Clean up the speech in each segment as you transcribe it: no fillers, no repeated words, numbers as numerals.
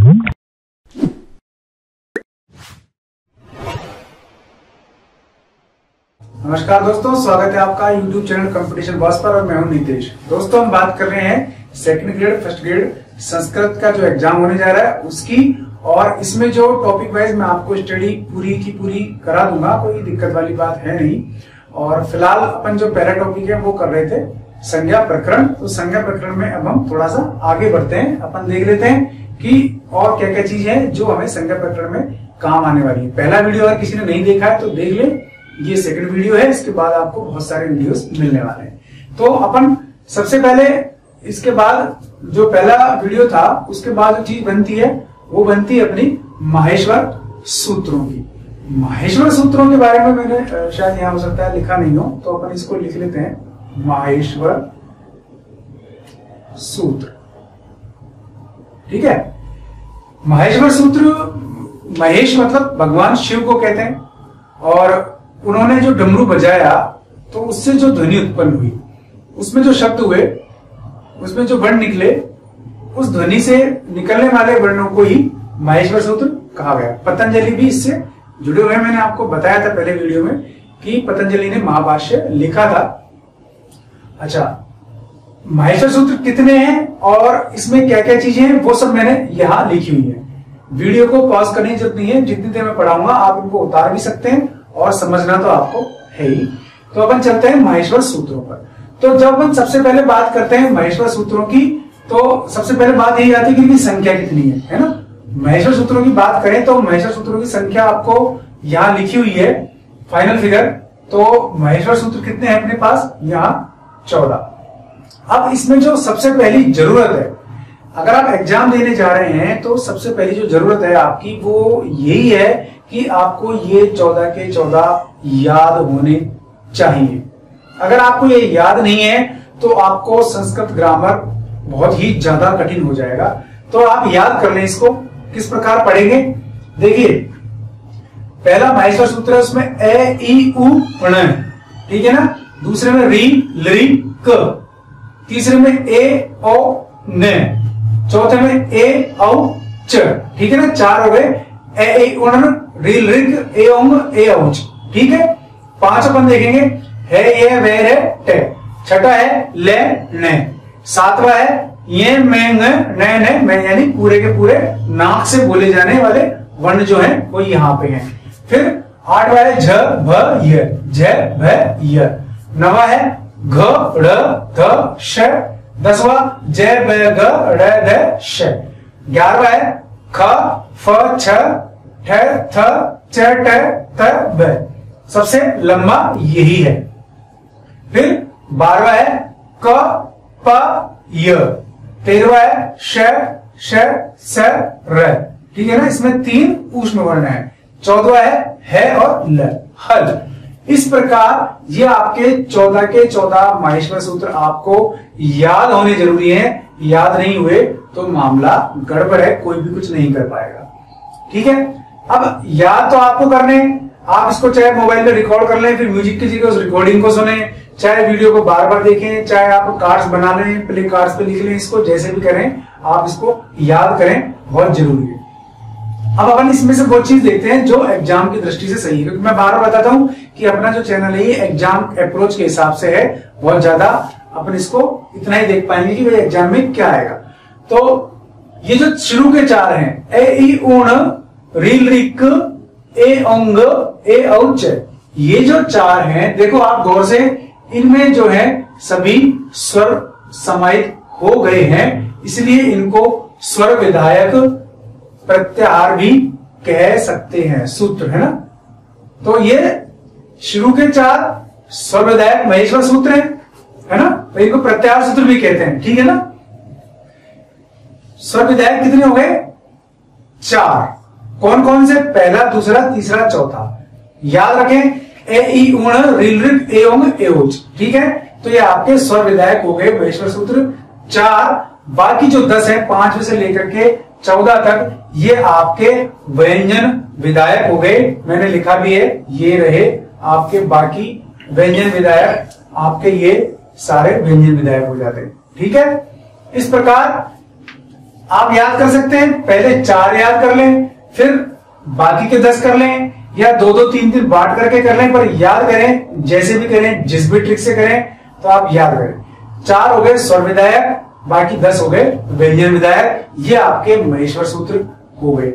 नमस्कार दोस्तों, स्वागत है आपका YouTube चैनल कंपटीशन बॉस पर और मैं हूं नीतीश। दोस्तों, हम बात कर रहे हैं second grade first grade Sanskrit का जो एग्जाम होने जा रहा है उसकी, और इसमें जो टॉपिक वाइज मैं आपको स्टडी पूरी की पूरी करा दूंगा, कोई दिक्कत वाली बात है नहीं। और फिलहाल अपन जो पहला टॉपिक है वो कर रहे थे संज्ञा प्रकरण। तो संज्ञा प्रकरण में अब हम थोड़ा सा आगे बढ़ते हैं, अपन देख लेते हैं कि और क्या क्या चीज है जो हमें संज्ञा प्रकरण में काम आने वाली है। पहला वीडियो अगर किसी ने नहीं देखा है तो देख ले, ये सेकंड वीडियो है, इसके बाद आपको बहुत सारे वीडियोस मिलने वाले हैं। तो अपन सबसे पहले इसके बाद जो पहला वीडियो था उसके बाद जो चीज बनती है वो बनती है अपनी माहेश्वर सूत्रों की। माहेश्वर सूत्रों के बारे में मैंने शायद यहां हो सकता है लिखा नहीं हो, तो अपन इसको लिख लेते हैं माहेश्वर सूत्र। ठीक है, माहेश्वर सूत्र, महेश मतलब भगवान शिव को कहते हैं, और उन्होंने जो डमरू बजाया तो उससे जो ध्वनि उत्पन्न हुई, उसमें जो शब्द हुए, उसमें जो वर्ण निकले, उस ध्वनि से निकलने वाले वर्णों को ही माहेश्वर सूत्र कहा गया। पतंजलि भी इससे जुड़े हुए, मैंने आपको बताया था पहले वीडियो में कि पतंजलि ने महाभाष्य लिखा था। अच्छा, माहेश्वर सूत्र कितने हैं और इसमें क्या क्या चीजें हैं वो सब मैंने यहां लिखी हुई है। वीडियो को पॉज करने की जरूरत नहीं है, जितनी देर में पढ़ाऊंगा आप इनको उतार भी सकते हैं और समझना तो आपको है ही। तो अपन चलते हैं माहेश्वर सूत्रों पर। तो जब अपन सबसे पहले बात करते हैं माहेश्वर सूत्रों की, तो सबसे पहले बात यही आती है कि इनकी संख्या कितनी है ना। माहेश्वर सूत्रों की बात करें तो माहेश्वर सूत्रों की संख्या आपको यहां लिखी हुई है, फाइनल फिगर। तो माहेश्वर सूत्र कितने हैं अपने पास, यहां 14। अब इसमें जो सबसे पहली जरूरत है, अगर आप एग्जाम देने जा रहे हैं तो सबसे पहली जो जरूरत है आपकी वो यही है कि आपको ये 14 के 14 याद होने चाहिए। अगर आपको ये याद नहीं है तो आपको संस्कृत ग्रामर बहुत ही ज्यादा कठिन हो जाएगा। तो आप याद कर लें इसको। किस प्रकार पढ़ेंगे, देखिए, पहला माहेश्वर सूत्र है, उसमें ए ई उ ण, ठीक है ना। दूसरे में री लरी क, तीसरे में ए ओ न, चौथे में ए औ च, ठीक है ना। 4 हो गए, ए उण रील रिग ए ओंग ए औच, ठीक है। 5 अपन देखेंगे, है ये वे है टे। छठा है ले ने। 7वां है ये मेंग ने ने मैं, यानी पूरे के पूरे नाक से बोले जाने वाले वर्ण जो हैं वो यहां पे हैं। फिर 8वां है झ भ य, झ भ य। 9वां है घ ड़ ध श। 10वां ज ब ग ड़ ध श। 11वां है ख फ छ ठ थ च ट त ब। सबसे लंबा यही है। फिर 12वां है क प य। 13वां है श श स र, ठीक है ना। इसमें 3 ऊष्म वर्ण है। 14वां है और ल, हल। इस प्रकार ये आपके 14 के 14 माहेश्वर सूत्र आपको याद होने जरूरी है। याद नहीं हुए तो मामला गड़बड़ है, कोई भी कुछ नहीं कर पाएगा। ठीक है, अब याद तो आपको करने, आप इसको चाहे मोबाइल में रिकॉर्ड कर लें, फिर म्यूजिक की जगह उस रिकॉर्डिंग को सुने, चाहे वीडियो को बार बार देखें, चाहे आप कार्ड्स बना लें, प्ले कार्ड्स पे लिख लें, इसको जैसे भी करें आप इसको याद करें, बहुत जरूरी है। अब अपन इसमें से वो चीज देखते हैं जो एग्जाम की दृष्टि से सही है, क्योंकि मैं बार बार बताता हूं कि अपना जो चैनल है ये एग्जाम अप्रोच के हिसाब से है, बहुत ज्यादा अपन इसको इतना ही देख पाएंगे कि भाई एग्जाम में क्या आएगा। तो ये जो शुरू के 4 हैं, ए ई ऊण रील रिक ए ओंग ए औच, ये जो 4 हैं, देखो आप गौर से, इनमें जो है सभी स्वर समाहित हो गए हैं, इसलिए इनको स्वर विधायक प्रत्याहार भी कह सकते हैं, सूत्र है ना। तो ये शुरू के 4 स्वर विधायक महेश्वर सूत्र है ना, तो इनको प्रत्याहार सूत्र भी कहते हैं, ठीक है ना। स्वर विधायक कितने हो गए, 4। कौन कौन से, पहला, दूसरा, तीसरा, चौथा। याद रखें, ए ई ऊण रील रिग ए ओंग ए ओच, ठीक है। तो ये आपके स्वर विधायक हो गए महेश्वर सूत्र 4। बाकी जो 10 है, 5 से लेकर के 14 तक, ये आपके व्यंजन विधायक हो गए। मैंने लिखा भी है, ये रहे आपके बाकी व्यंजन विधायक, आपके ये सारे व्यंजन विधायक हो जाते हैं, ठीक है। इस प्रकार आप याद कर सकते हैं, पहले 4 याद कर लें, फिर बाकी के 10 कर लें, या 2-2 3-3 बांट करके कर लें, पर याद करें, जैसे भी करें, जिस भी ट्रिक से करें, तो आप याद करें। 4 हो गए स्वर विधायक, बाकी 10 हो गए व्यंजन विधायक। ये आपके महेश्वर सूत्र हो गए।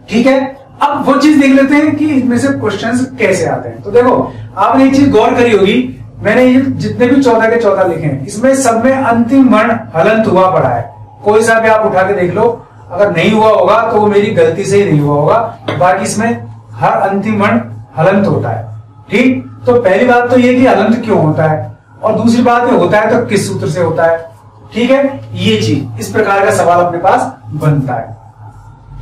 ठीक है, अब वो चीज देख लेते हैं कि इनमें से क्वेश्चंस कैसे आते हैं। तो देखो, आपने एक चीज गौर करी होगी, मैंने ये जितने भी 14 के 14 लिखे हैं, इसमें सब में अंतिम वर्ण हलंत हुआ पड़ा है। कोई सा भी आप उठा के देख लो, अगर नहीं हुआ होगा तो वो मेरी गलती से ही नहीं हुआ होगा, बाकी इसमें हर अंतिम वर्ण हलंत होता है। ठीक, तो पहली बात तो ये कि हलंत क्यों होता है, और दूसरी बात ये होता है तो किस सूत्र से होता है। ठीक है, ये चीज, इस प्रकार का सवाल अपने पास बनता है।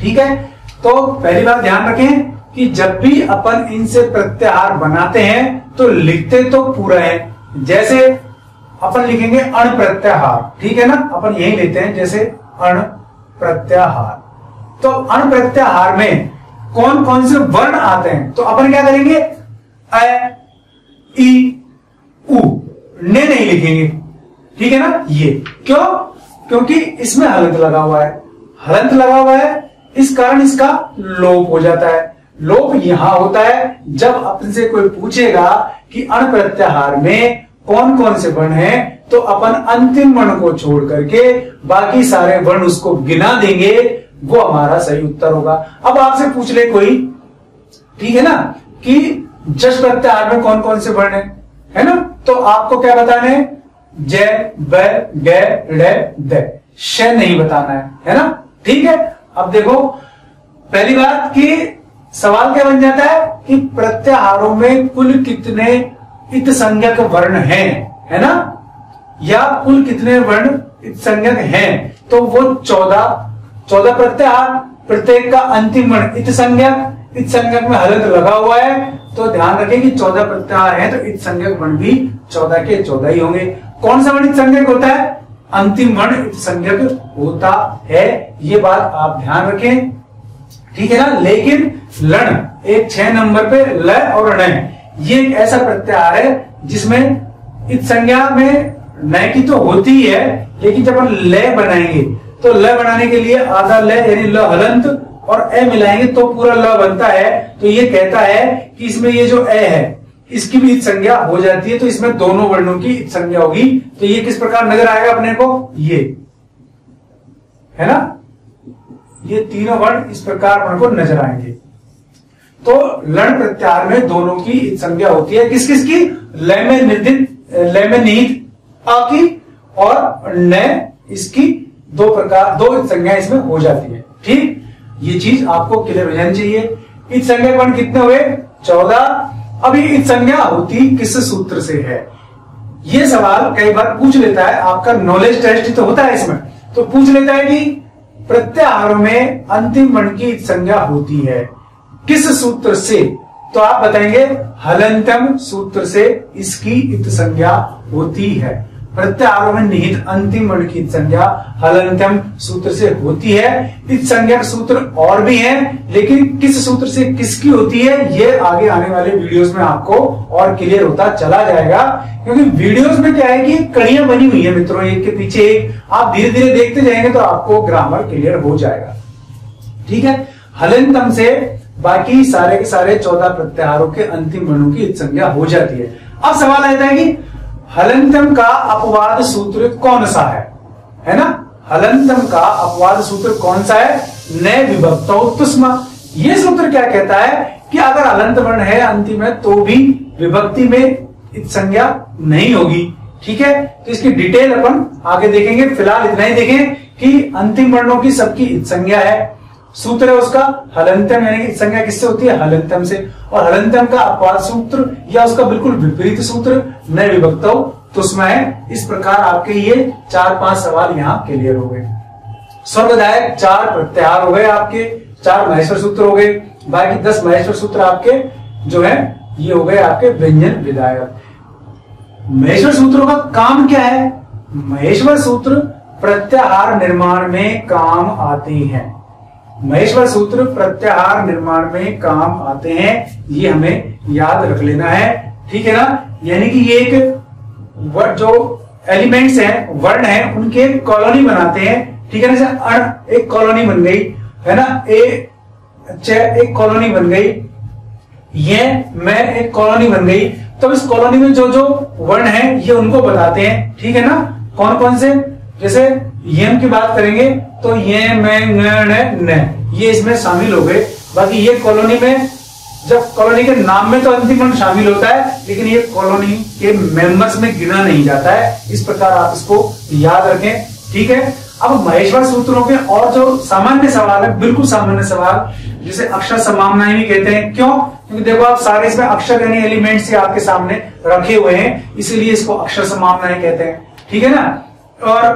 ठीक है, तो पहली बात ध्यान रखें कि जब भी अपन इनसे प्रत्याहार बनाते हैं तो लिखते तो पूरा है। जैसे अपन लिखेंगे अण प्रत्याहार, ठीक है ना, अपन यही लेते हैं, जैसे अण प्रत्याहार। तो अण प्रत्याहार में कौन कौन से वर्ण आते हैं, तो अपन क्या करेंगे, अ, ई, उ, ने नहीं लिखेंगे। ठीक है ना, ये क्यों, क्योंकि इसमें हलंत लगा हुआ है। हलंत लगा हुआ है, इस कारण इसका लोप हो जाता है। लोप यहां होता है जब अपन से कोई पूछेगा कि अण प्रत्याहार में कौन कौन से वर्ण हैं, तो अपन अंतिम वर्ण को छोड़ करके बाकी सारे वर्ण उसको गिना देंगे, वो हमारा सही उत्तर होगा। अब आपसे पूछ ले कोई, ठीक है ना, कि जश प्रत्याहार में कौन कौन से वर्ण है ना, तो आपको क्या बताना है, जय, ब, ग, ड़, द, श नहीं बताना है ना। ठीक है, अब देखो, पहली बात कि सवाल क्या बन जाता है कि प्रत्याहारों में कुल कितने इत संज्ञक वर्ण हैं, है ना, या कुल कितने वर्ण इत संज्ञक हैं, तो वो 14 प्रत्याहार, प्रत्येक का अंतिम वर्ण इत संज्ञक में हलंत लगा हुआ है, तो ध्यान रखें कि 14 प्रत्याहार हैं, तो इत संज्ञक वर्ण भी 14 के 14 ही होंगे। कौन सा वर्ण इत संज्ञक होता है, अंतिम वर्ण इत संज्ञक होता है, ये बात आप ध्यान रखें। ठीक है ना, लेकिन लण एक 6 नंबर पे ल और ण, ये एक ऐसा प्रत्याहार है जिसमें इत संज्ञा में न की तो होती ही है, लेकिन जब हम ल बनाएंगे तो ल बनाने के लिए आधा ल यानी ल हलंत और ए मिलाएंगे तो पूरा ल बनता है। तो ये कहता है कि इसमें ये जो ए है इसकी भी इत संज्ञा हो जाती है, तो इसमें दोनों वर्णों की इत संज्ञा होगी। तो ये किस प्रकार नजर आएगा अपने को, ये है ना, ये तीनों वर्ण इस प्रकार अपने को नजर आएंगे। तो लण प्रत्याहार में दोनों की इत संज्ञा होती है, किस किस की, ल में निहित आ की और न इसकी, दो इत संज्ञा इसमें हो जाती है। ठीक, ये चीज आपको क्लियर हो जानी चाहिए। इत संज्ञा वर्ण कितने हुए, 14। अभी इत संज्ञा होती किस सूत्र से है, ये सवाल कई बार पूछ लेता है, आपका नॉलेज टेस्ट तो होता है इसमें, तो पूछ लेता है कि प्रत्याहारों में अंतिम वर्ण की इत संज्ञा होती है किस सूत्र से, तो आप बताएंगे हलंतम सूत्र से इसकी इत संज्ञा होती है। प्रत्याहारों में निहित अंतिम वर्ण की इत संज्ञा हलंतम सूत्र से होती है। इत संज्ञा सूत्र और भी हैं, लेकिन किस सूत्र से किसकी होती है ये आगे आने वाले वीडियोस में आपको और क्लियर होता चला जाएगा, क्योंकि वीडियोस में क्या है कि कड़ियां बनी हुई है मित्रों, एक के पीछे एक, आप धीरे धीरे देखते जाएंगे तो आपको ग्रामर क्लियर हो जाएगा। ठीक है, हलंतम से बाकी सारे के सारे 14 प्रत्याहारों के अंतिम वर्णों की इत संज्ञा हो जाती है। अब सवाल आता है कि हलंतम का अपवाद सूत्र कौन सा है ना, हलंतम का अपवाद सूत्र कौन सा है, न विभक्तो तुस्मा। ये सूत्र क्या कहता है कि अगर हलंत वर्ण है अंतिम में तो भी विभक्ति में इत संज्ञा नहीं होगी। ठीक है, तो इसकी डिटेल अपन आगे देखेंगे, फिलहाल इतना ही देखें कि अंतिम वर्णों की सबकी इत संज्ञा है। सूत्र है उसका हलंतम, यानी कि संज्ञा किससे होती है, हलंतम से, और हलंतम का अपवाद सूत्र या उसका बिल्कुल विपरीत सूत्र न विभक्तो तुस्मा है। इस प्रकार आपके ये 4-5 सवाल यहाँ क्लियर हो गए। स्वर विधायक 4 प्रत्याहार हो गए आपके, 4 महेश्वर सूत्र हो गए, बाकी 10 महेश्वर सूत्र आपके जो है ये हो गए आपके व्यंजन विधायक। महेश्वर सूत्रों का काम क्या है, महेश्वर सूत्र प्रत्याहार निर्माण में काम आते हैं। महेश्वर सूत्र प्रत्याहार निर्माण में काम आते हैं, ये हमें याद रख लेना है। ठीक है ना, यानी कि ये एक जो एलिमेंट्स हैं, वर्ण हैं, उनके कॉलोनी बनाते हैं। ठीक है ना। जैसे अण एक कॉलोनी बन गई, है ना, एक कॉलोनी बन गई, ये मैं एक कॉलोनी बन गई। तो इस कॉलोनी में जो जो वर्ण है ये उनको बताते हैं, ठीक है ना। कौन कौन से, जैसे यम की बात करेंगे तो ये मैं न ये इसमें शामिल हो गए। बाकी ये कॉलोनी में, जब कॉलोनी के नाम में तो अंतिम वर्ण शामिल होता है, लेकिन ये कॉलोनी के मेंबर्स में गिना नहीं जाता है। इस प्रकार आप इसको याद रखें, ठीक है। अब महेश्वर सूत्रों के और जो सामान्य सवाल है, बिल्कुल सामान्य सवाल, जिसे अक्षर समामनाएं भी कहते हैं। क्यों? क्योंकि देखो आप सारे इसमें अक्षर यानी एलिमेंट्स आपके सामने रखे हुए हैं, इसीलिए इसको अक्षर समामनाएं कहते हैं, ठीक है ना। और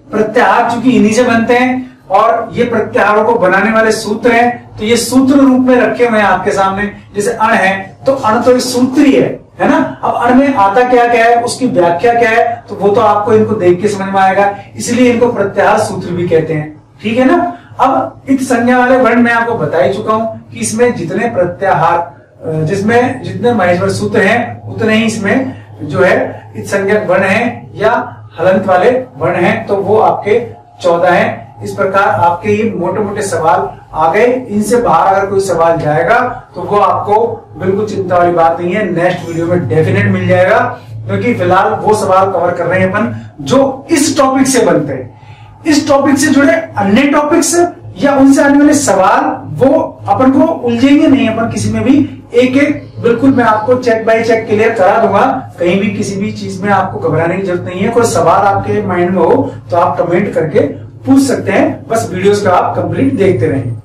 प्रत्याहार चूंकि इन्हीं से बनते हैं और ये प्रत्याहारों को बनाने वाले सूत्र हैं, तो ये सूत्र रूप में रखे हुए हैं आपके सामने। जैसे अण है तो अण तो एक सूत्री है ना। अब अण में आता क्या क्या है, उसकी व्याख्या क्या है, तो वो तो आपको इनको देख के समझ में आएगा, इसलिए इनको प्रत्याहार सूत्र भी कहते हैं, ठीक है ना। अब इत संज्ञा वाले वर्ण मैं आपको बता ही चुका हूं कि इसमें जितने प्रत्याहार, जिसमें जितने महेश्वर सूत्र हैं उतने ही इसमें जो है इत संज्ञक वर्ण है या हलंत वाले वर्ण हैं, तो वो आपके 14 हैं। इस प्रकार आपके ये मोटे मोटे सवाल आ गए। इनसे बाहर अगर कोई सवाल जाएगा तो वो आपको बिल्कुल चिंता वाली बात नहीं है, नेक्स्ट वीडियो में डेफिनेट मिल जाएगा, क्योंकि फिलहाल वो सवाल कवर कर रहे हैं अपन जो इस टॉपिक से बनते हैं। इस टॉपिक से जुड़े अन्य टॉपिक्स या उनसे आने वाले सवाल वो अपन को उलझेंगे नहीं, अपन किसी में भी एक एक बिल्कुल मैं आपको चेक बाय चेक क्लियर करा दूंगा। कहीं भी किसी भी चीज में आपको घबराने की जरूरत नहीं है। कोई सवाल आपके माइंड में हो तो आप कमेंट करके पूछ सकते हैं, बस वीडियोस का आप कंप्लीट देखते रहें।